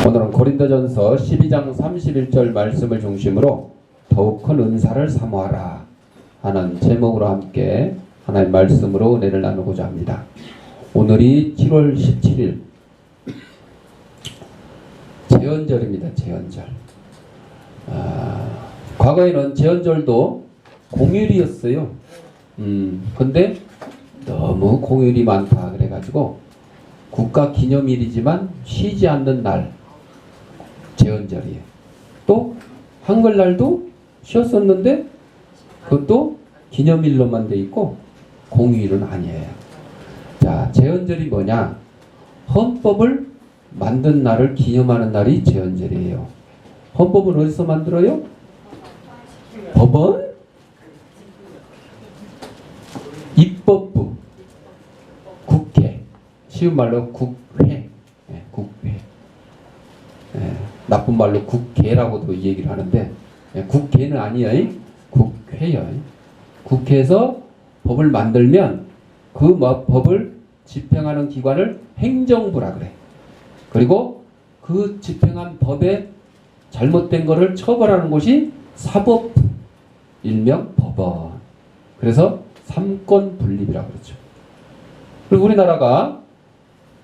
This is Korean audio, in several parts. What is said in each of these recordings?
오늘은 고린도전서 12장 31절 말씀을 중심으로 더욱 큰 은사를 사모하라 하는 제목으로 함께 하나의 말씀으로 은혜를 나누고자 합니다. 오늘이 7월 17일 제헌절입니다. 제헌절. 과거에는 제헌절도 공휴일이었어요. 근데 너무 공휴일이 많다 그래가지고 국가기념일이지만 쉬지 않는 날 제헌절이에요. 또 한글날도 쉬었었는데 그것도 기념일로만 돼 있고 공휴일은 아니에요. 자, 제헌절이 뭐냐? 헌법을 만든 날을 기념하는 날이 제헌절이에요. 헌법은 어디서 만들어요? 법원? 입법부, 국회, 쉬운 말로 국회, 국회. 나쁜 말로 국회라고도 얘기를 하는데 국회는 아니에요. 국회요. 국회에서 법을 만들면 그 법을 집행하는 기관을 행정부라 그래. 그리고 그 집행한 법에 잘못된 것을 처벌하는 곳이 사법부, 일명 법원. 그래서 삼권 분립이라고 그러죠. 그리고 우리나라가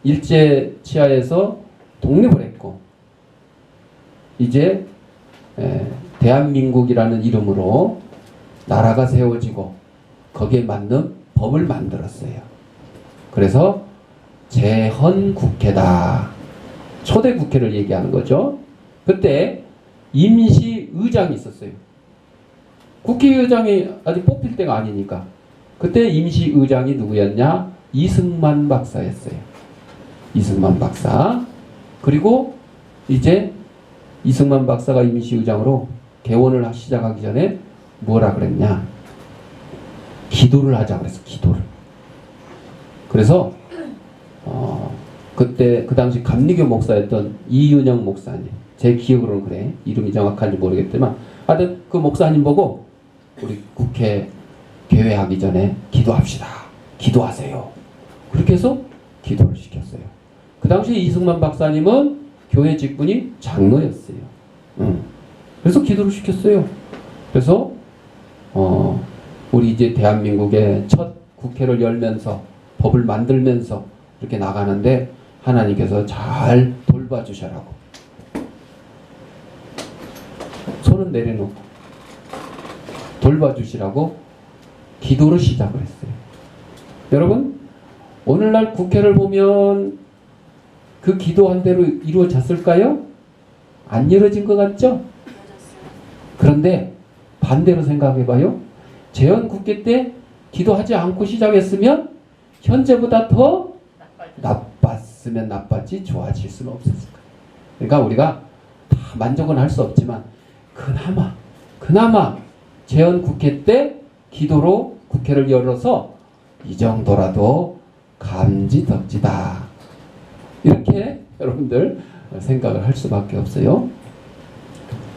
일제 치하에서 독립을 했고 이제 대한민국이라는 이름으로 나라가 세워지고 거기에 맞는 법을 만들었어요. 그래서 제헌국회다. 초대 국회를 얘기하는 거죠. 그때 임시의장이 있었어요. 국회의장이 아직 뽑힐 때가 아니니까. 그때 임시의장이 누구였냐? 이승만 박사였어요. 이승만 박사. 그리고 이제 이승만 박사가 임시의장으로 개원을 시작하기 전에 뭐라 그랬냐? 기도를 하자 그랬어. 기도를. 그래서 그때 그 당시 감리교 목사였던 이윤영 목사님, 제 기억으로는 그래. 이름이 정확한지 모르겠지만 하여튼 그 목사님 보고 우리 국회 개회하기 전에 기도합시다. 기도하세요. 그렇게 해서 기도를 시켰어요. 그 당시 이승만 박사님은 교회 직분이 장로였어요. 그래서 기도를 시켰어요. 그래서 우리 이제 대한민국의 첫 국회를 열면서 법을 만들면서 이렇게 나가는데 하나님께서 잘 돌봐주셔라고 손은 내려놓고 돌봐주시라고 기도를 시작을 했어요. 여러분, 오늘날 국회를 보면 그 기도한 대로 이루어졌을까요? 안 이루어진 것 같죠? 그런데 반대로 생각해봐요. 제헌국회 때 기도하지 않고 시작했으면 현재보다 더 나빴으면 나빴지 좋아질 수는 없었을 거예요. 그러니까 우리가 다 만족은 할 수 없지만 그나마 제헌국회 때 기도로 국회를 열어서 이 정도라도 감지덕지다. 이렇게 여러분들 생각을 할 수밖에 없어요.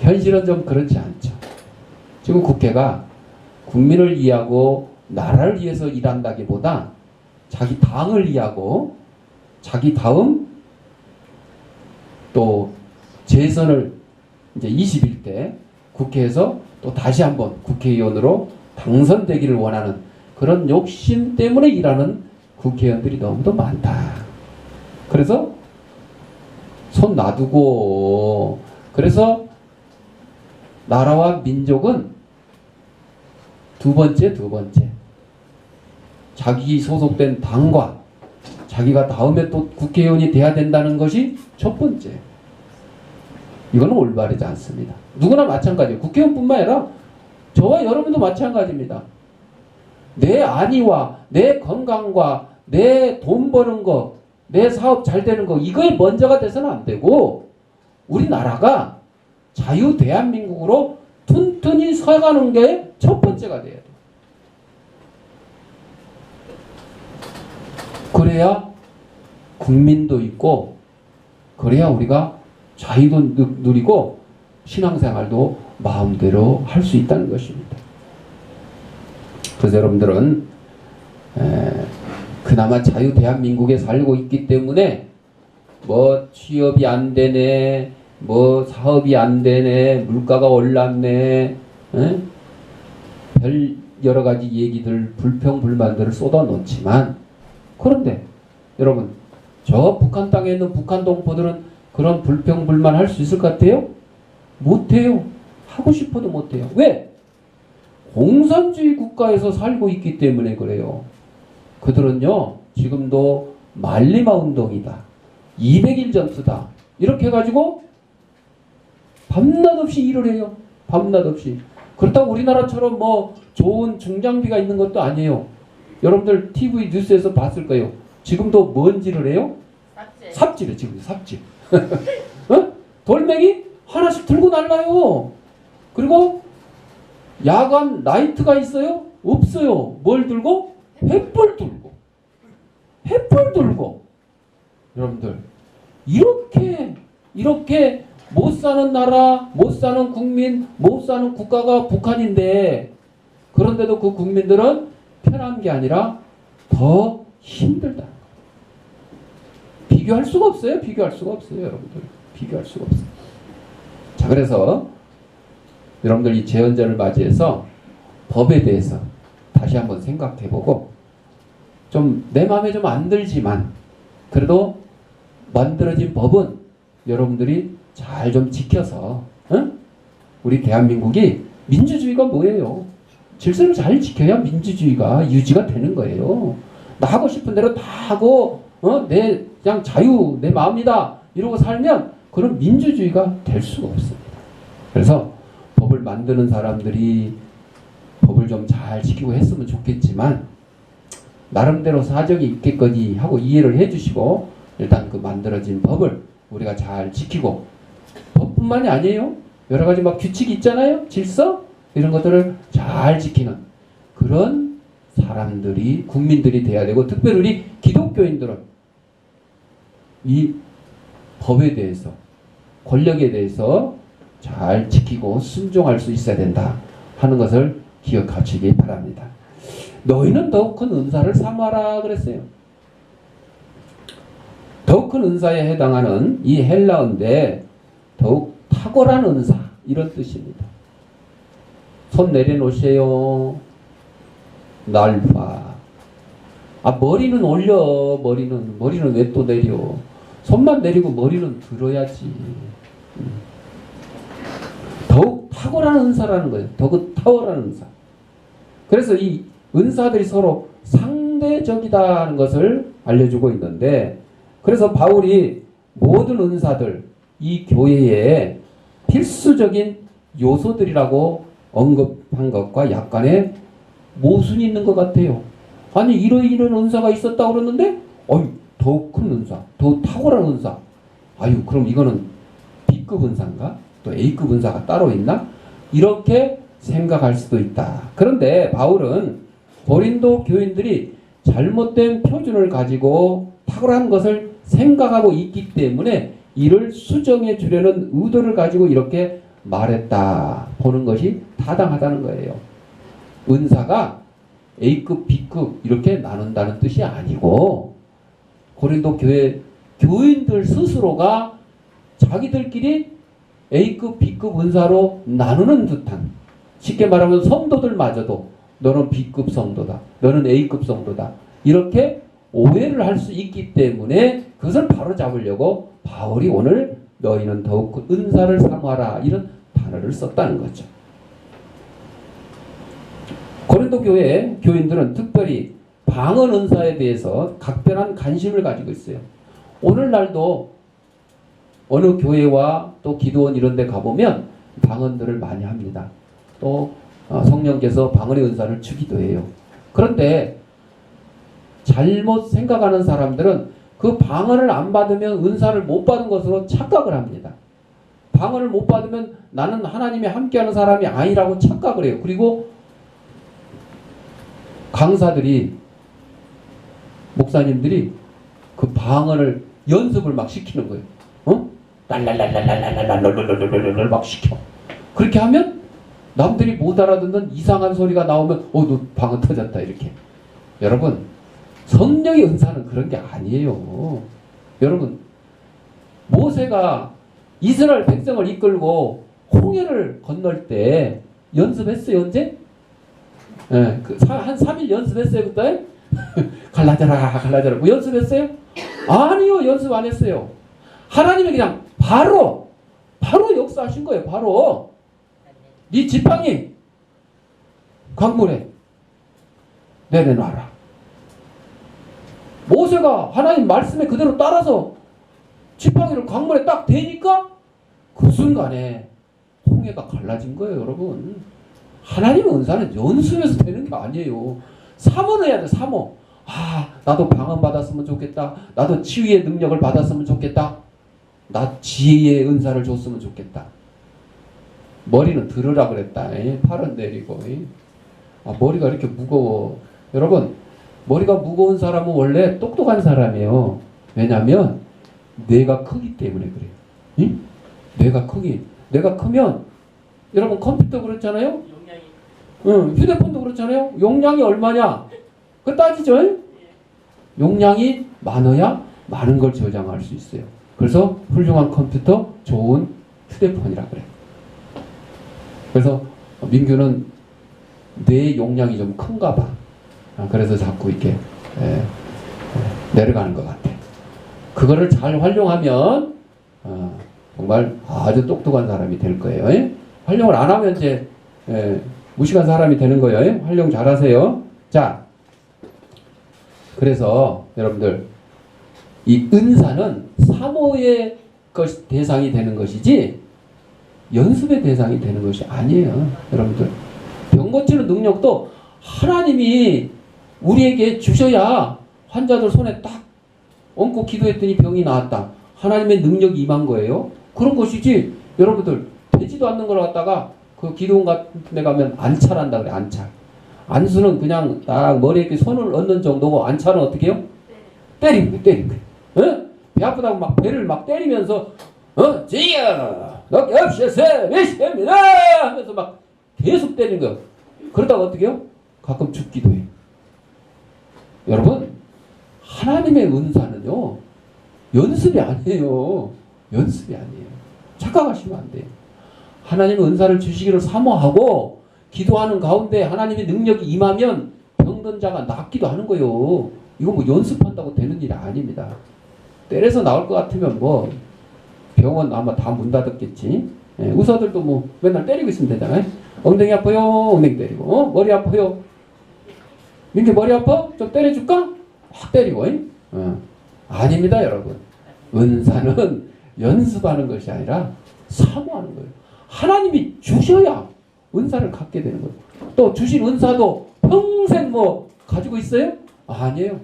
현실은 좀 그렇지 않죠. 지금 국회가 국민을 위하고 나라를 위해서 일한다기보다 자기 당을 위하고 자기 다음 또 재선을 이제 21대 국회에서 또 다시 한번 국회의원으로 당선되기를 원하는 그런 욕심 때문에 일하는 국회의원들이 너무도 많다. 그래서 손 놔두고 그래서 나라와 민족은 두 번째 자기 소속된 당과 자기가 다음에 또 국회의원이 돼야 된다는 것이 첫 번째. 이거는 올바르지 않습니다. 누구나 마찬가지예요. 국회의원뿐만 아니라 저와 여러분도 마찬가지입니다. 내 안위와 내 건강과 내 돈 버는 거, 내 사업 잘 되는 거 이거에 먼저가 돼서는 안 되고 우리나라가 자유 대한민국으로 튼튼히 서가는 게 첫 번째가 돼야 돼. 그래야 국민도 있고 그래야 우리가 자유도 누리고 신앙생활도 마음대로 할 수 있다는 것입니다. 그래서 여러분들은 그나마 자유 대한민국에 살고 있기 때문에 뭐 취업이 안 되네, 뭐 사업이 안 되네, 물가가 올랐네, 에? 별 여러 가지 얘기들, 불평불만들을 쏟아놓지만, 그런데 여러분, 저 북한 땅에 있는 북한 동포들은 그런 불평불만 할 수 있을 것 같아요? 못해요. 하고 싶어도 못해요. 왜? 공산주의 국가에서 살고 있기 때문에 그래요. 그들은요, 지금도 말리마 운동이다, 200일 전투다, 이렇게 해가지고 밤낮 없이 일을 해요. 밤낮 없이. 그렇다고 우리나라처럼 뭐 좋은 중장비가 있는 것도 아니에요. 여러분들 TV 뉴스에서 봤을 거예요. 지금도 뭔지를 해요? 삽질해. 지금 삽질. 어? 돌멩이 하나씩 들고 날라요. 그리고 야간 라이트가 있어요? 없어요. 뭘 들고? 횃불 들고. 횃불 들고. 여러분들, 이렇게 못 사는 나라, 못 사는 국민, 못 사는 국가가 북한인데, 그런데도 그 국민들은 편한 게 아니라 더 힘들다. 비교할 수가 없어요. 비교할 수가 없어요. 여러분들. 비교할 수가 없어요. 자, 그래서 여러분들 이 제헌절을 맞이해서 법에 대해서 다시 한번 생각해보고, 좀 내 마음에 좀 안 들지만 그래도 만들어진 법은 여러분들이 잘 좀 지켜서, 응? 우리 대한민국이 민주주의가 뭐예요? 질서를 잘 지켜야 민주주의가 유지가 되는 거예요. 나 하고 싶은 대로 다 하고, 내 그냥 자유, 내 마음이다 이러고 살면 그런 민주주의가 될 수가 없습니다. 그래서 법을 만드는 사람들이 법을 좀 잘 지키고 했으면 좋겠지만, 나름대로 사정이 있겠거니 하고 이해를 해주시고, 일단 그 만들어진 법을 우리가 잘 지키고, 법뿐만이 아니에요. 여러 가지 막 규칙이 있잖아요. 질서? 이런 것들을 잘 지키는 그런 사람들이, 국민들이 돼야 되고, 특별히 우리 기독교인들은 이 법에 대해서, 권력에 대해서 잘 지키고 순종할 수 있어야 된다 하는 것을 기억하시기 바랍니다. 너희는 더욱 큰 은사를 삼아라 그랬어요. 더욱 큰 은사에 해당하는 이 헬라어인데 더욱 탁월한 은사, 이런 뜻입니다. 손 내려놓으세요. 날 봐. 머리는 올려. 머리는 왜 또 내려? 손만 내리고 머리는 들어야지. 더욱 탁월한 은사라는 거예요. 더욱 탁월한 은사. 그래서 이 은사들이 서로 상대적이다는 것을 알려주고 있는데, 그래서 바울이 모든 은사들, 이 교회의 필수적인 요소들이라고 언급한 것과 약간의 모순이 있는 것 같아요. 아니, 이런 은사가 있었다고 그러는데, 더욱 큰 은사, 더욱 탁월한 은사. 그럼 이거는 B급 은사인가? 또 A급 은사가 따로 있나? 이렇게 생각할 수도 있다. 그런데 바울은 고린도 교인들이 잘못된 표준을 가지고 탁월한 것을 생각하고 있기 때문에 이를 수정해 주려는 의도를 가지고 이렇게 말했다 보는 것이 타당하다는 거예요. 은사가 A급, B급 이렇게 나눈다는 뜻이 아니고, 고린도 교회 교인들 스스로가 자기들끼리 A급, B급 은사로 나누는 듯한, 쉽게 말하면 성도들마저도 너는 B급 성도다, 너는 A급 성도다, 이렇게 오해를 할 수 있기 때문에 그것을 바로잡으려고 바울이 오늘 너희는 더욱 은사를 삼아라 이런 단어를 썼다는 거죠. 고린도 교회 교인들은 특별히 방언 은사에 대해서 각별한 관심을 가지고 있어요. 오늘날도 어느 교회와 또 기도원 이런 데 가보면 방언들을 많이 합니다. 또 성령께서 방언의 은사를 주기도 해요. 그런데 잘못 생각하는 사람들은 그 방언을 안 받으면 은사를 못 받은 것으로 착각을 합니다. 방언을 못 받으면 나는 하나님이 함께하는 사람이 아니라고 착각을 해요. 그리고 강사들이, 목사님들이 그 방언을 연습을 막 시키는 거예요. 랄랄랄랄랄랄랄랄랄랄랄랄랄 막 시켜. 그렇게 하면 남들이 못 알아듣는 이상한 소리가 나오면 너 방언 터졌다 이렇게. 여러분, 성령의 은사는 그런 게 아니에요. 여러분, 모세가 이스라엘 백성을 이끌고 홍해를 건널 때 연습했어요, 언제? 예, 한 3일 연습했어요, 그때? 갈라져라. 뭐 연습했어요? 아니요, 연습 안 했어요. 하나님이 그냥 바로 역사하신 거예요, 바로. 네 지팡이 강물에 내려놔라. 모세가 하나님 말씀에 그대로 따라서 지팡이를 강물에 딱 대니까 그 순간에 홍해가 갈라진 거예요, 여러분. 하나님의 은사는 연습해서 되는 게 아니에요. 사모해야 돼, 사모. 아, 나도 방언 받았으면 좋겠다. 나도 치유의 능력을 받았으면 좋겠다. 나 지혜의 은사를 줬으면 좋겠다. 머리는 들으라 그랬다. 팔은 내리고. 아, 머리가 이렇게 무거워. 여러분, 머리가 무거운 사람은 원래 똑똑한 사람이에요. 왜냐하면 뇌가 크기 때문에 그래요. 응? 뇌가 크면 여러분 컴퓨터 그렇잖아요. 휴대폰도 그렇잖아요. 용량이 얼마냐? 그 따지죠. 용량이 많아야 많은 걸 저장할 수 있어요. 그래서 훌륭한 컴퓨터, 좋은 휴대폰이라 그래요. 그래서 민규는 뇌 용량이 좀 큰가 봐. 그래서 자꾸 이렇게 내려가는 것 같아. 그거를 잘 활용하면 정말 아주 똑똑한 사람이 될 거예요. 활용을 안 하면 이제 무식한 사람이 되는 거예요. 활용 잘 하세요. 자, 그래서 여러분들 이 은사는 사모의 대상이 되는 것이지 연습의 대상이 되는 것이 아니에요. 여러분들 병 고치는 능력도 하나님이 우리에게 주셔야 환자들 손에 딱 얹고 기도했더니 병이 나았다. 하나님의 능력이 임한 거예요. 그런 것이지 여러분들 되지도 않는 걸 갖다가 그 기도원 같은 데 가면 안찰한다 그래. 안찰. 안수는 그냥 딱 머리에 이렇게 손을 얹는 정도고 안찰은 어떻게 해요? 때리는 거예요. 어? 배 아프다고 막 배를 막 때리면서 지야 너게 없이서 몇십입니다 하면서 막 계속 때리는 거예요. 그러다가 어떻게 해요? 가끔 죽기도 해요. 여러분 하나님의 은사는요 연습이 아니에요. 연습이 아니에요. 착각하시면 안 돼요. 하나님의 은사를 주시기를 사모하고 기도하는 가운데 하나님의 능력이 임하면 병든 자가 낫기도 하는 거예요. 이거 뭐 연습한다고 되는 일이 아닙니다. 때려서 나올 것 같으면 뭐 병원 아마 다 문 닫았겠지. 의사들도 뭐 맨날 때리고 있으면 되잖아요. 엉덩이 아파요. 엉덩이 때리고. 머리 아파요. 민규 머리 아파? 좀 때려줄까? 확 때리고. 아닙니다, 여러분. 은사는 연습하는 것이 아니라 사모하는 거예요. 하나님이 주셔야 은사를 갖게 되는 거예요. 또 주신 은사도 평생 뭐 가지고 있어요? 아니에요.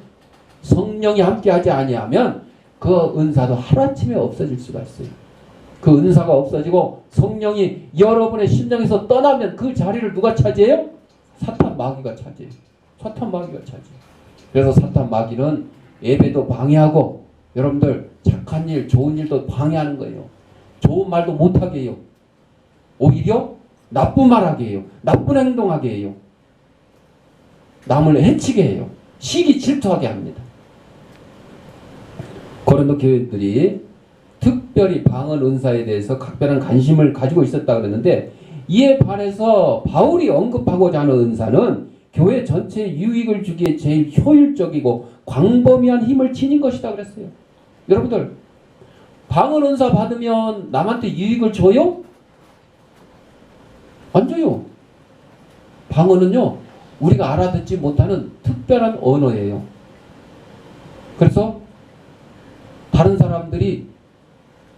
성령이 함께하지 아니하면 그 은사도 하루아침에 없어질 수가 있어요. 그 은사가 없어지고 성령이 여러분의 심령에서 떠나면 그 자리를 누가 차지해요? 사탄 마귀가 차지해요. 사탄 마귀가 차지해요. 그래서 사탄 마귀는 예배도 방해하고 여러분들 착한 일, 좋은 일도 방해하는 거예요. 좋은 말도 못하게 해요. 오히려 나쁜 말하게 해요. 나쁜 행동하게 해요. 남을 해치게 해요. 시기 질투하게 합니다. 고린도 교회들이 특별히 방언 은사에 대해서 각별한 관심을 가지고 있었다 그랬는데 이에 반해서 바울이 언급하고자 하는 은사는 교회 전체에 유익을 주기에 제일 효율적이고 광범위한 힘을 지닌 것이다 그랬어요. 여러분들 방언 은사 받으면 남한테 유익을 줘요? 안 줘요. 방언은요 우리가 알아듣지 못하는 특별한 언어예요. 그래서 다른 사람들이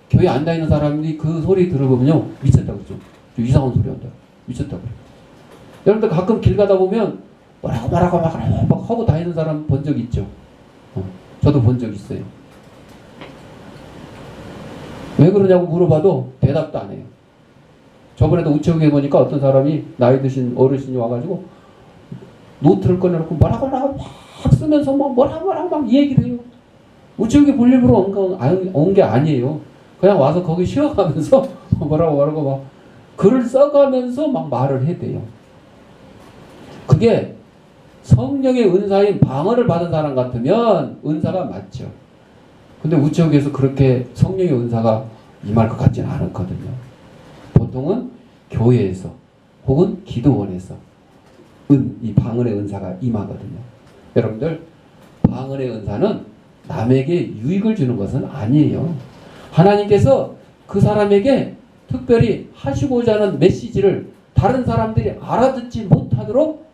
교회 안 다니는 사람들이 그 소리 들어보면요 미쳤다고 그러죠. 좀 이상한 소리 한다. 미쳤다고 그래요. 여러분들 가끔 길 가다 보면 뭐라고 막 하고 다니는 사람 본 적 있죠. 저도 본 적 있어요. 왜 그러냐고 물어봐도 대답도 안 해요. 저번에도 우체국에 보니까 어떤 사람이 나이 드신 어르신이 와가지고 노트를 꺼내놓고 뭐라고 막 쓰면서 뭐라고 막 얘기를 해요. 우체국에 볼 일부러 온 게 아니에요. 그냥 와서 거기 쉬어가면서 뭐라고 막 글을 써가면서 막 말을 해대요. 그게 성령의 은사인 방언을 받은 사람 같으면 은사가 맞죠. 근데 우체국에서 그렇게 성령의 은사가 임할 것 같지는 않거든요. 보통은 교회에서 혹은 기도원에서 이 방언의 은사가 임하거든요. 여러분들, 방언의 은사는 남에게 유익을 주는 것은 아니에요. 하나님께서 그 사람에게 특별히 하시고자 하는 메시지를 다른 사람들이 알아듣지 못하도록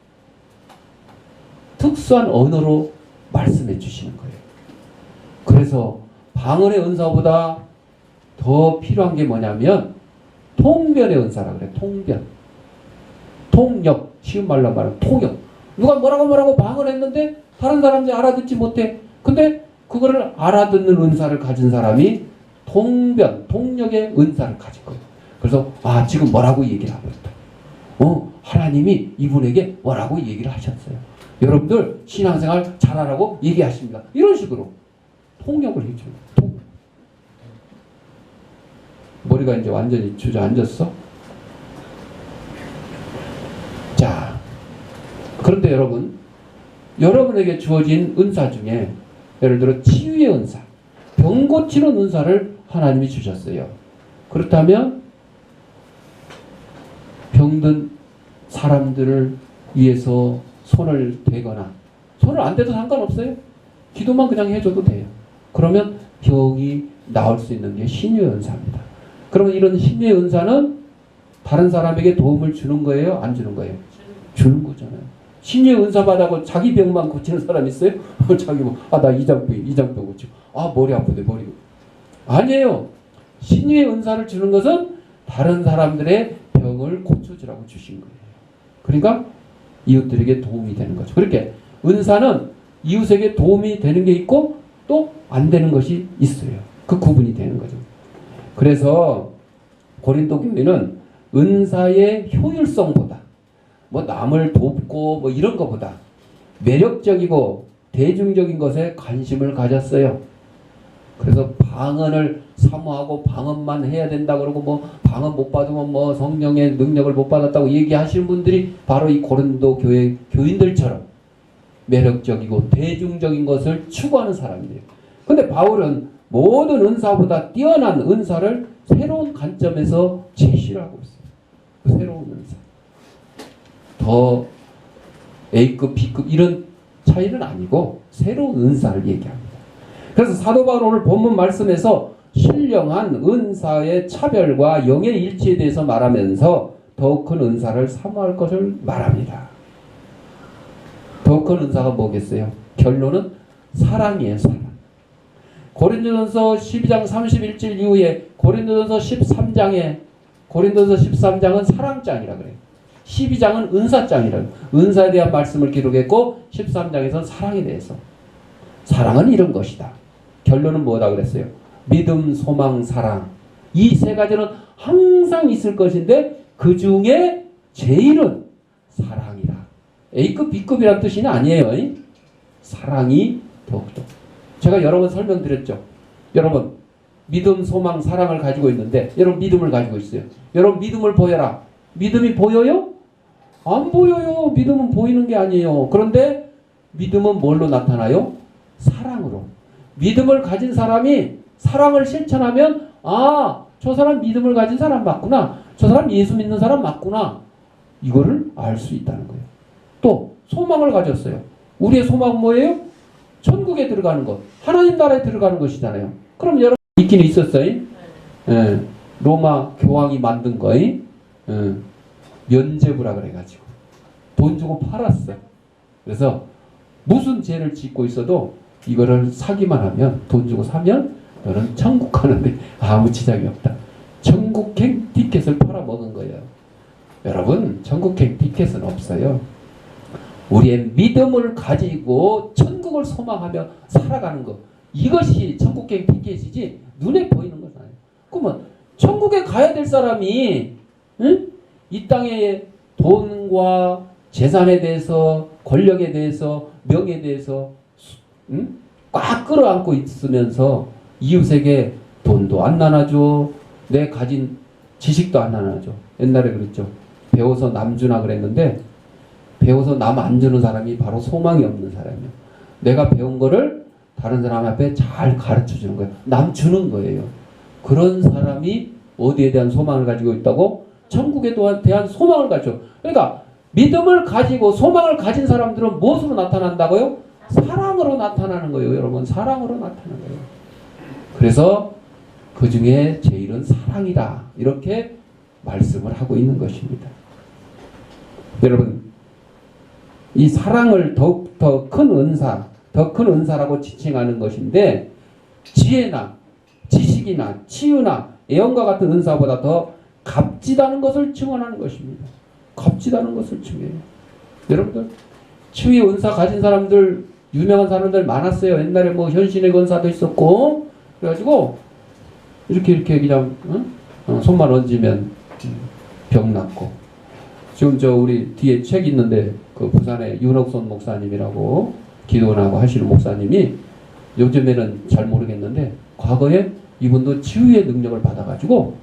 특수한 언어로 말씀해 주시는 거예요. 그래서 방언의 은사보다 더 필요한 게 뭐냐면 통변의 은사라 그래. 통변. 통역. 쉬운 말로 말하면 통역. 누가 뭐라고 방언했는데 다른 사람들이 알아듣지 못해. 근데 그거를 알아듣는 은사를 가진 사람이 통변, 통역의 은사를 가진 거예요. 그래서 지금 뭐라고 얘기를 하고 있다. 하나님이 이분에게 뭐라고 얘기를 하셨어요. 여러분들 신앙생활 잘하라고 얘기하십니다. 이런 식으로 통역을 해줘요. 머리가 이제 완전히 주저앉았어? 자, 그런데 여러분에게 주어진 은사 중에 예를 들어 치유의 은사, 병 고치는 은사를 하나님이 주셨어요. 그렇다면 병든 사람들을 위해서 손을 대거나, 손을 안 대도 상관없어요. 기도만 그냥 해줘도 돼요. 그러면 병이 나을 수 있는 게 신유의 은사입니다. 그러면 이런 신유의 은사는 다른 사람에게 도움을 주는 거예요? 안 주는 거예요? 주는 거잖아요. 신유의 은사 받아고 자기 병만 고치는 사람 있어요? 자기 나 이장병 고치고, 머리 아프대, 머리. 아니에요. 신유의 은사를 주는 것은 다른 사람들의 병을 고쳐주라고 주신 거예요. 그러니까 이웃들에게 도움이 되는 거죠. 그렇게 은사는 이웃에게 도움이 되는 게 있고 또 안 되는 것이 있어요. 그 구분이 되는 거죠. 그래서 고린도 교회는 은사의 효율성보다 남을 돕고 이런 것보다 매력적이고 대중적인 것에 관심을 가졌어요. 그래서 방언을 사모하고 방언만 해야 된다 그러고 방언 못 받으면 성령의 능력을 못 받았다고 얘기하시는 분들이 바로 이 고린도 교회 교인들처럼 매력적이고 대중적인 것을 추구하는 사람이에요. 근데 바울은 모든 은사보다 뛰어난 은사를 새로운 관점에서 제시를 하고 있어요. 그 새로운 은사. 더 A급, B급 이런 차이는 아니고 새로운 은사를 얘기합니다. 그래서 사도 바울 오늘 본문 말씀에서 신령한 은사의 차별과 영의 일치에 대해서 말하면서 더욱 큰 은사를 사모할 것을 말합니다. 더욱 큰 은사가 뭐겠어요? 결론은 사랑이에요. 사랑. 고린도전서 12장 31절 이후에 고린도전서 13장은 사랑장이라 그래요. 12장은 은사장이라 그래요. 은사에 대한 말씀을 기록했고 13장에서는 사랑에 대해서. 사랑은 이런 것이다. 결론은 뭐다 그랬어요? 믿음, 소망, 사랑. 이 세 가지는 항상 있을 것인데 그 중에 제일은 사랑이라. A급, B급이란 뜻이 아니에요. 사랑이 더욱더. 제가 여러 번 설명드렸죠. 여러분 믿음, 소망, 사랑을 가지고 있는데 여러분 믿음을 가지고 있어요. 여러분 믿음을 보여라. 믿음이 보여요? 안 보여요. 믿음은 보이는 게 아니에요. 그런데 믿음은 뭘로 나타나요? 사랑으로. 믿음을 가진 사람이 사랑을 실천하면 저 사람 믿음을 가진 사람 맞구나. 저 사람 예수 믿는 사람 맞구나. 이거를 알 수 있다는 거예요. 또 소망을 가졌어요. 우리의 소망은 뭐예요? 천국에 들어가는 것. 하나님 나라에 들어가는 것이잖아요. 그럼 여러분 있긴 있었어요. 로마 교황이 만든 거예요. 면죄부라 그래가지고 돈 주고 팔았어. 그래서 무슨 죄를 짓고 있어도 이거를 사기만 하면 돈 주고 사면 너는 천국 가는데 아무 지장이 없다. 천국행 티켓을 팔아먹은 거예요. 여러분 천국행 티켓은 없어요. 우리의 믿음을 가지고 천국을 소망하며 살아가는 것. 이것이 천국행 티켓이지 눈에 보이는 것은 아니에요. 그러면 천국에 가야 될 사람이 이 땅의 돈과 재산에 대해서 권력에 대해서 명예에 대해서 꽉 끌어안고 있으면서 이웃에게 돈도 안 나눠줘. 내 가진 지식도 안 나눠줘. 옛날에 그랬죠. 배워서 남 주나 그랬는데 배워서 남 안 주는 사람이 바로 소망이 없는 사람이에요. 내가 배운 거를 다른 사람 앞에 잘 가르쳐 주는 거예요. 남 주는 거예요. 그런 사람이 어디에 대한 소망을 가지고 있다고? 천국에 대한 소망을 가지고. 그러니까 믿음을 가지고 소망을 가진 사람들은 무엇으로 나타난다고요? 사랑으로 나타나는 거예요. 여러분, 사랑으로 나타나는 거예요. 그래서 그 중에 제일은 사랑이다. 이렇게 말씀을 하고 있는 것입니다. 여러분, 이 사랑을 더욱더 큰 은사, 더 큰 은사라고 지칭하는 것인데, 지혜나 지식이나 치유나 애언과 같은 은사보다 더 값지다는 것을 증언하는 것입니다. 값지다는 것을 증언해요. 여러분들, 치유의 은사 가진 사람들, 유명한 사람들 많았어요. 옛날에 뭐 현신의 권사도 있었고, 그래가지고 이렇게 그냥 손만 얹으면 병 낫고. 지금 저 우리 뒤에 책 있는데 그 부산의 윤옥선 목사님이라고 기도원하고 하시는 목사님이 요즘에는 잘 모르겠는데 과거에 이분도 치유의 능력을 받아가지고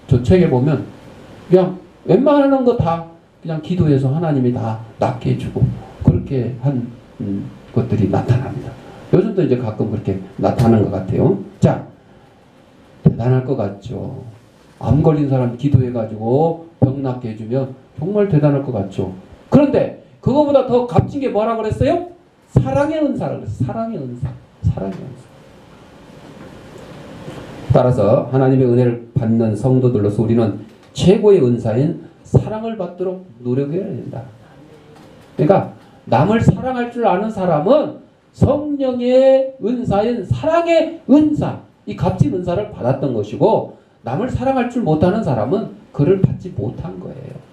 저 책에 보면 그냥 웬만한 거 다 그냥 기도해서 하나님이 다 낫게 해주고 그렇게 한 것들이 나타납니다. 요즘도 이제 가끔 그렇게 나타나는 것 같아요. 자, 대단할 것 같죠. 암 걸린 사람 기도해가지고 병 낫게 해주면 정말 대단할 것 같죠. 그런데 그거보다 더 값진 게 뭐라 그랬어요? 사랑의 은사라고 그랬어요. 사랑의 은사. 사랑의 은사. 따라서 하나님의 은혜를 받는 성도들로서 우리는 최고의 은사인 사랑을 받도록 노력해야 된다. 그러니까 남을 사랑할 줄 아는 사람은 성령의 은사인 사랑의 은사, 이 값진 은사를 받았던 것이고, 남을 사랑할 줄 못하는 사람은 그를 받지 못한 거예요.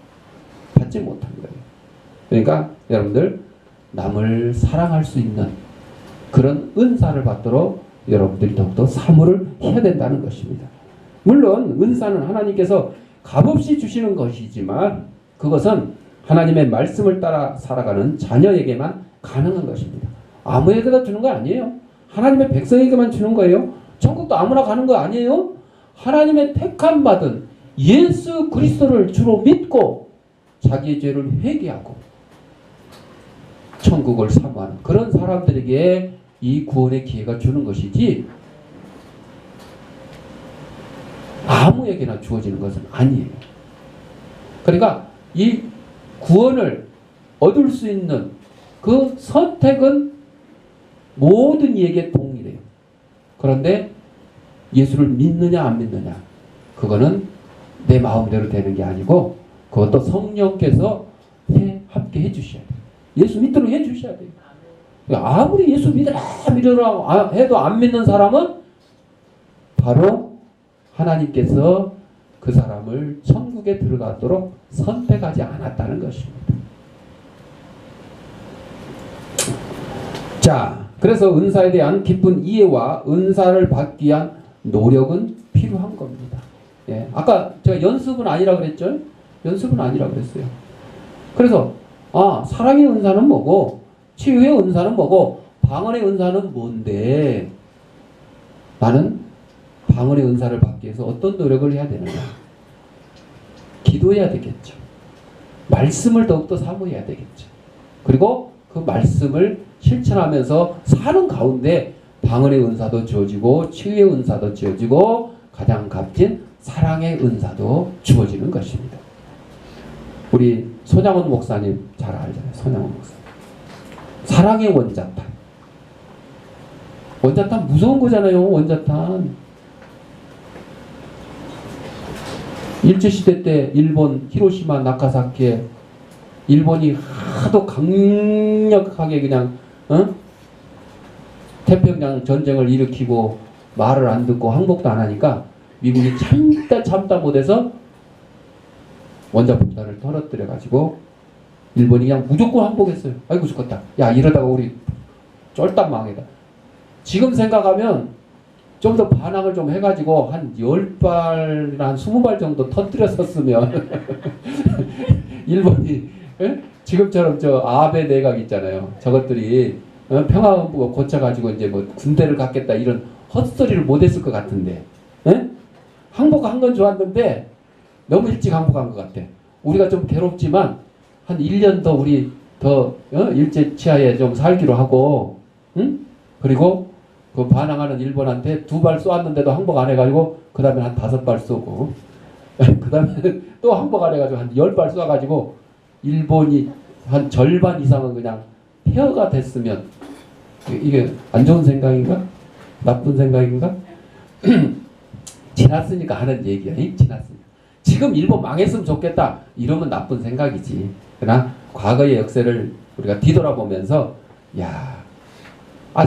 받지 못한 거예요. 그러니까 여러분들 남을 사랑할 수 있는 그런 은사를 받도록 여러분들이 더욱더 사모를 해야 된다는 것입니다. 물론 은사는 하나님께서 값없이 주시는 것이지만 그것은 하나님의 말씀을 따라 살아가는 자녀에게만 가능한 것입니다. 아무에게나 주는 거 아니에요. 하나님의 백성에게만 주는 거예요. 천국도 아무나 가는 거 아니에요. 하나님의 택함 받은 예수 그리스도를 주로 믿고 자기의 죄를 회개하고 천국을 사모하는 그런 사람들에게 이 구원의 기회가 주는 것이지 아무에게나 주어지는 것은 아니에요. 그러니까 이 구원을 얻을 수 있는 그 선택은 모든 이에게 동일해요. 그런데 예수를 믿느냐 안 믿느냐 그거는 내 마음대로 되는 게 아니고 그것도 성령께서 함께 해주셔야 돼요. 예수 믿도록 해주셔야 돼요. 아무리 예수 믿으라 해도 안 믿는 사람은 바로 하나님께서 그 사람을 천국에 들어가도록 선택하지 않았다는 것입니다. 자, 그래서 은사에 대한 깊은 이해와 은사를 받기 위한 노력은 필요한 겁니다. 예, 아까 제가 연습은 아니라 그랬죠? 연습은 아니라 그랬어요. 그래서 사랑의 은사는 뭐고 치유의 은사는 뭐고 방언의 은사는 뭔데 나는 방언의 은사를 받기 위해서 어떤 노력을 해야 되느냐? 기도해야 되겠죠. 말씀을 더욱더 사모해야 되겠죠. 그리고 그 말씀을 실천하면서 사는 가운데 방언의 은사도 주어지고 치유의 은사도 주어지고 가장 값진 사랑의 은사도 주어지는 것입니다. 우리 손양원 목사님 잘 알잖아요. 손양원 목사님. 사랑의 원자탄. 원자탄 무서운 거잖아요. 원자탄. 일제시대 때 일본 히로시마 나카사키에 일본이 하도 강력하게 그냥 태평양 전쟁을 일으키고 말을 안 듣고 항복도 안 하니까 미국이 참다 못해서 원자폭탄을 떨어뜨려 가지고 일본이 그냥 무조건 항복했어요. 아이고 죽었다. 야 이러다가 우리 쫄딱 망해다. 지금 생각하면 좀 더 반항을 좀 해가지고 한 10발, 한 20발 정도 터뜨렸었으면 일본이 지금처럼 저 아베 내각 있잖아요. 저것들이 평화헌법 고쳐가지고 이제 뭐 군대를 갖겠다 이런 헛소리를 못했을 것 같은데 항복한 건 좋았는데 너무 일찍 항복한 것 같아. 우리가 좀 괴롭지만 한 1년 더 우리 더 일제 치하에 좀 살기로 하고 그리고 그 반항하는 일본한테 2발 쏘았는데도 항복 안 해가지고 그 다음에 한 5발 쏘고 그 다음에 또 항복 안 해가지고 한 10발 쏘아가지고 일본이 한 절반 이상은 그냥 폐허가 됐으면 이게 안 좋은 생각인가? 나쁜 생각인가? 지났으니까 하는 얘기야. 지났으니까. 지금 일본 망했으면 좋겠다. 이러면 나쁜 생각이지. 그러나 과거의 역사를 우리가 뒤돌아보면서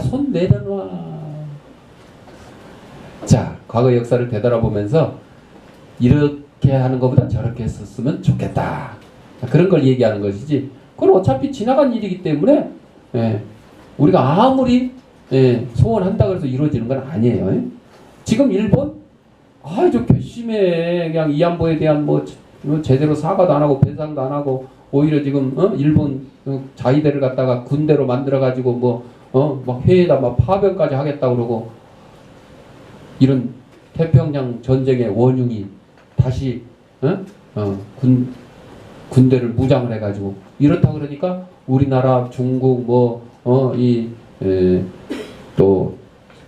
손 내려놔. 자, 과거의 역사를 되돌아보면서 이렇게 하는 것보다 저렇게 했었으면 좋겠다. 그런 걸 얘기하는 것이지. 그건 어차피 지나간 일이기 때문에 우리가 아무리 소원한다 그래서 이루어지는 건 아니에요. 지금 일본 저 괘씸해. 그냥 위안부에 대한 제대로 사과도 안 하고 배상도 안 하고 오히려 지금 일본 자위대를 갖다가 군대로 만들어 가지고 막 회에다 막 파병까지 하겠다 그러고 이런 태평양 전쟁의 원흉이 다시 군대를 무장을 해가지고 이렇다 그러니까 우리나라, 중국, 또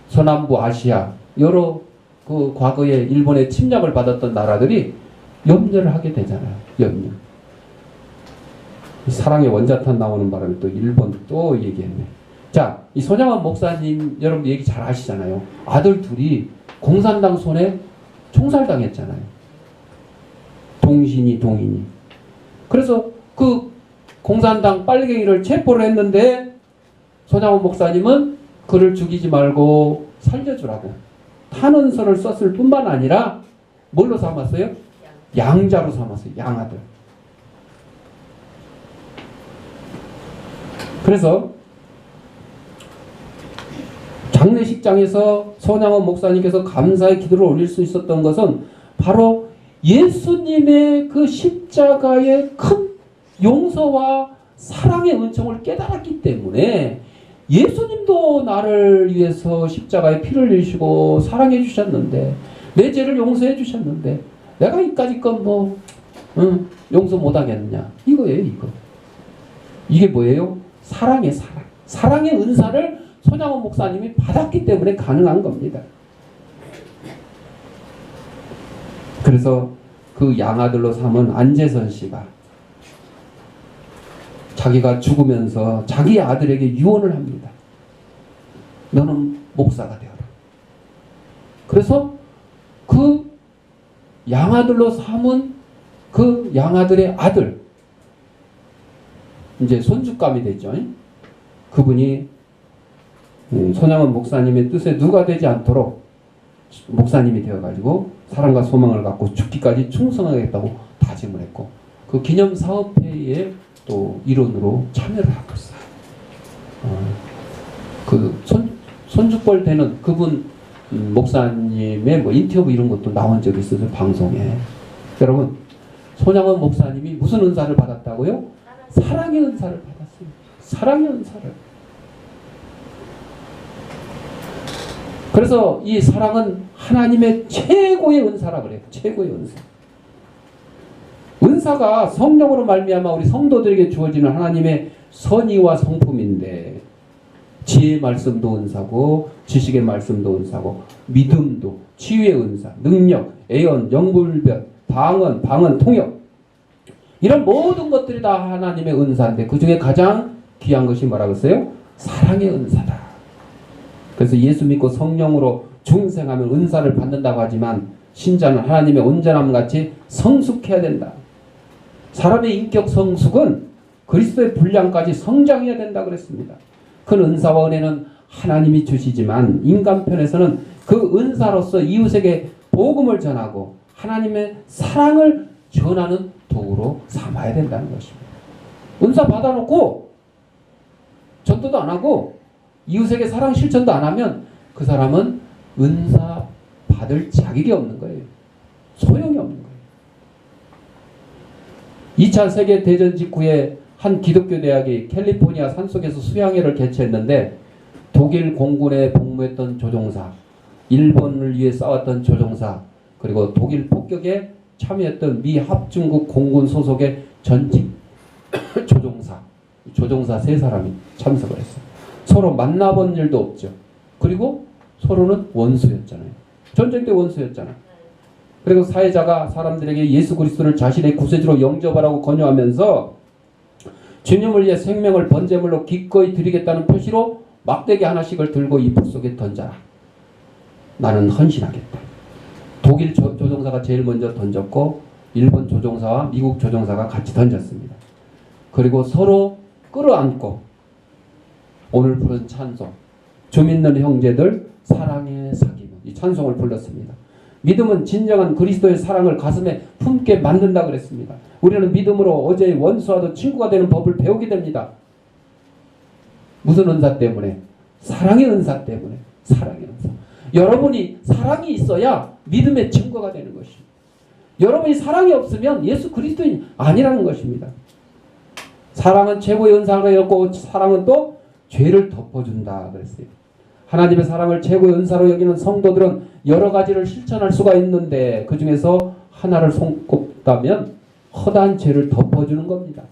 서남부 아시아 여러 그 과거에 일본의 침략을 받았던 나라들이 염려를 하게 되잖아요. 염려. 사랑의 원자탄 나오는 바람에 또 일본 또 얘기했네. 자, 이 손양원 목사님 여러분 얘기 잘 아시잖아요. 아들 둘이 공산당 손에 총살당했잖아요. 동인이. 그래서 그 공산당 빨갱이를 체포를 했는데 손양원 목사님은 그를 죽이지 말고 살려주라고 탄원서를 썼을 뿐만 아니라 뭘로 삼았어요? 양자로 삼았어요. 양아들. 그래서 장례식장에서 손양원 목사님께서 감사의 기도를 올릴 수 있었던 것은 바로 예수님의 그 십자가의 큰 용서와 사랑의 은총을 깨달았기 때문에 예수님도 나를 위해서 십자가에 피를 흘리시고 사랑해 주셨는데 내 죄를 용서해 주셨는데 내가 이까짓 건 용서 못하겠느냐 이거예요. 이게 뭐예요? 사랑의 사랑. 사랑의 은사를 손양원 목사님이 받았기 때문에 가능한 겁니다. 그래서 그 양아들로 삼은 안재선 씨가 자기가 죽으면서 자기 아들에게 유언을 합니다. 너는 목사가 되어라. 그래서 그 양아들로 삼은 그 양아들의 아들, 이제 손주감이 되죠. 그분이 손양원 목사님의 뜻에 누가 되지 않도록 목사님이 되어가지고 사랑과 소망을 갖고 죽기까지 충성하겠다고 다짐을 했고 그 기념사업회의 또 일원으로 참여를 하고 있어요. 그 손주뻘 되는 그분 목사님의 인터뷰 이런 것도 나온 적이 있어요. 방송에. 여러분 손양원 목사님이 무슨 은사를 받았다고요? 사랑의 은사를 받았어요. 사랑의 은사를. 그래서 이 사랑은 하나님의 최고의 은사라 그래요. 최고의 은사. 은사가 성령으로 말미암아 우리 성도들에게 주어지는 하나님의 선의와 성품인데 지혜의 말씀도 은사고 지식의 말씀도 은사고 믿음도 치유의 은사, 능력, 애언, 영불변, 방언, 통역 이런 모든 것들이 다 하나님의 은사인데 그 중에 가장 귀한 것이 뭐라고 했어요? 사랑의 은사다. 그래서 예수 믿고 성령으로 중생하면 은사를 받는다고 하지만 신자는 하나님의 온전함 같이 성숙해야 된다. 사람의 인격 성숙은 그리스도의 분량까지 성장해야 된다 그랬습니다. 그 은사와 은혜는 하나님이 주시지만 인간 편에서는 그 은사로서 이웃에게 복음을 전하고 하나님의 사랑을 전하는 도구로 삼아야 된다는 것입니다. 은사 받아놓고 전도도 안 하고 이웃에게 사랑 실천도 안 하면 그 사람은 은사 받을 자격이 없는 거예요. 소용이 없는 거예요. 2차 세계대전 직후에 한 기독교 대학이 캘리포니아 산속에서 수양회를 개최했는데 독일 공군에 복무했던 조종사, 일본을 위해 싸웠던 조종사, 그리고 독일 폭격에 참여했던 미 합중국 공군 소속의 전직 조종사 3사람이 참석을 했어요. 서로 만나본 일도 없죠. 그리고 서로는 원수였잖아요. 전쟁 때 원수였잖아요. 그리고 사회자가 사람들에게 예수 그리스도를 자신의 구세주로 영접하라고 권유하면서 주님을 위해 생명을 번제물로 기꺼이 드리겠다는 표시로 막대기 하나씩을 들고 이불 속에 던져라. 나는 헌신하겠다. 독일 조종사가 제일 먼저 던졌고 일본 조종사와 미국 조종사가 같이 던졌습니다. 그리고 서로 끌어안고 오늘 부른 찬송, 주 믿는 형제들 사랑의 사귐, 이 찬송을 불렀습니다. 믿음은 진정한 그리스도의 사랑을 가슴에 품게 만든다 그랬습니다. 우리는 믿음으로 어제의 원수와도 친구가 되는 법을 배우게 됩니다. 무슨 은사 때문에? 사랑의 은사 때문에. 사랑의 은사. 여러분이 사랑이 있어야 믿음의 증거가 되는 것입니다. 여러분이 사랑이 없으면 예수 그리스도인이 아니라는 것입니다. 사랑은 최고의 은사였고 사랑은 또 죄를 덮어준다 그랬어요. 하나님의 사랑을 최고의 은사로 여기는 성도들은 여러 가지를 실천할 수가 있는데 그 중에서 하나를 손꼽다면 허다한 죄를 덮어주는 겁니다.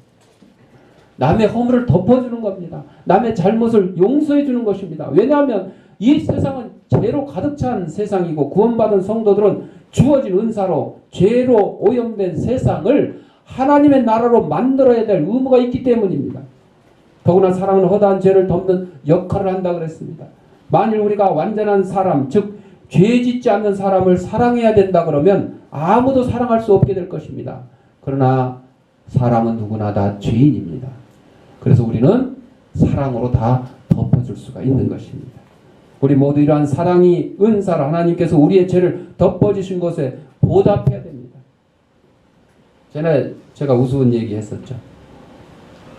남의 허물을 덮어주는 겁니다. 남의 잘못을 용서해 주는 것입니다. 왜냐하면 이 세상은 죄로 가득 찬 세상이고 구원받은 성도들은 주어진 은사로 죄로 오염된 세상을 하나님의 나라로 만들어야 될 의무가 있기 때문입니다. 더구나 사랑은 허다한 죄를 덮는 역할을 한다 그랬습니다. 만일 우리가 완전한 사람, 즉 죄 짓지 않는 사람을 사랑해야 된다 그러면 아무도 사랑할 수 없게 될 것입니다. 그러나 사람은 누구나 다 죄인입니다. 그래서 우리는 사랑으로 다 덮어줄 수가 있는 것입니다. 우리 모두 이러한 사랑이 은사로 하나님께서 우리의 죄를 덮어주신 것에 보답해야 됩니다. 전에 제가 우스운 얘기 했었죠.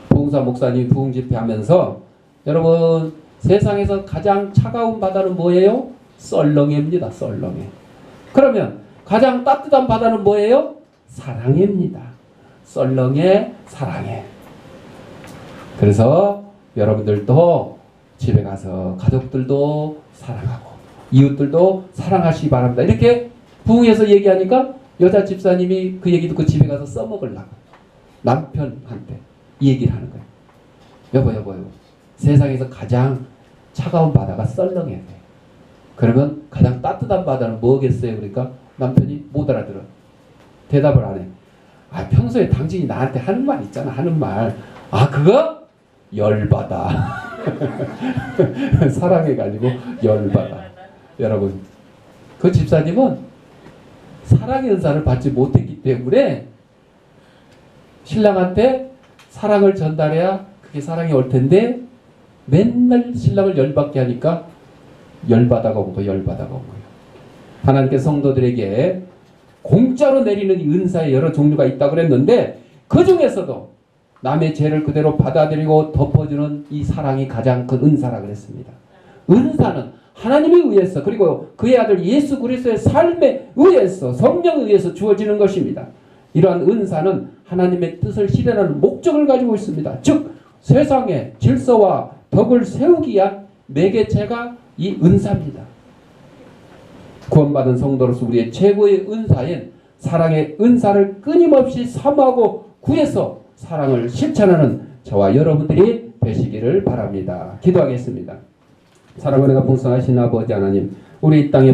부흥사 목사님이 부흥 집회하면서 여러분 세상에서 가장 차가운 바다는 뭐예요? 썰렁해입니다. 썰렁해. 그러면 가장 따뜻한 바다는 뭐예요? 사랑해입니다. 썰렁해, 사랑해. 그래서 여러분들도 집에 가서 가족들도 사랑하고 이웃들도 사랑하시기 바랍니다. 이렇게 부흥에서 얘기하니까 여자 집사님이 그 얘기 듣고 집에 가서 써먹으려고 남편한테 이 얘기를 하는 거예요. 여보 세상에서 가장 차가운 바다가 썰렁해야 돼. 그러면 가장 따뜻한 바다는 뭐겠어요? 그러니까 남편이 못 알아들어. 대답을 안 해. 아, 평소에 당신이 나한테 하는 말 있잖아. 하는 말. 아, 그거? 열바다. 사랑해가지고 열바다. 여러분, 그 집사님은 사랑의 은사를 받지 못했기 때문에 신랑한테 사랑을 전달해야 그게 사랑이 올 텐데 맨날 신랑을 열받게 하니까 열바다가 온 거예요. 열바다가 온 거예요. 하나님께 성도들에게 공짜로 내리는 이 은사의 여러 종류가 있다고 그랬는데 그 중에서도 남의 죄를 그대로 받아들이고 덮어주는 이 사랑이 가장 큰 은사라 그랬습니다. 은사는 하나님에 의해서 그리고 그의 아들 예수 그리스도의 삶에 의해서 성령에 의해서 주어지는 것입니다. 이러한 은사는 하나님의 뜻을 실현하는 목적을 가지고 있습니다. 즉 세상의 질서와 덕을 세우기 위한 매개체가 이 은사입니다. 구원받은 성도로서 우리의 최고의 은사인 사랑의 은사를 끊임없이 사모하고 구해서 사랑을 실천하는 저와 여러분들이 되시기를 바랍니다. 기도하겠습니다. 사랑과 은혜가 풍성하신 아버지 하나님, 우리 이 땅에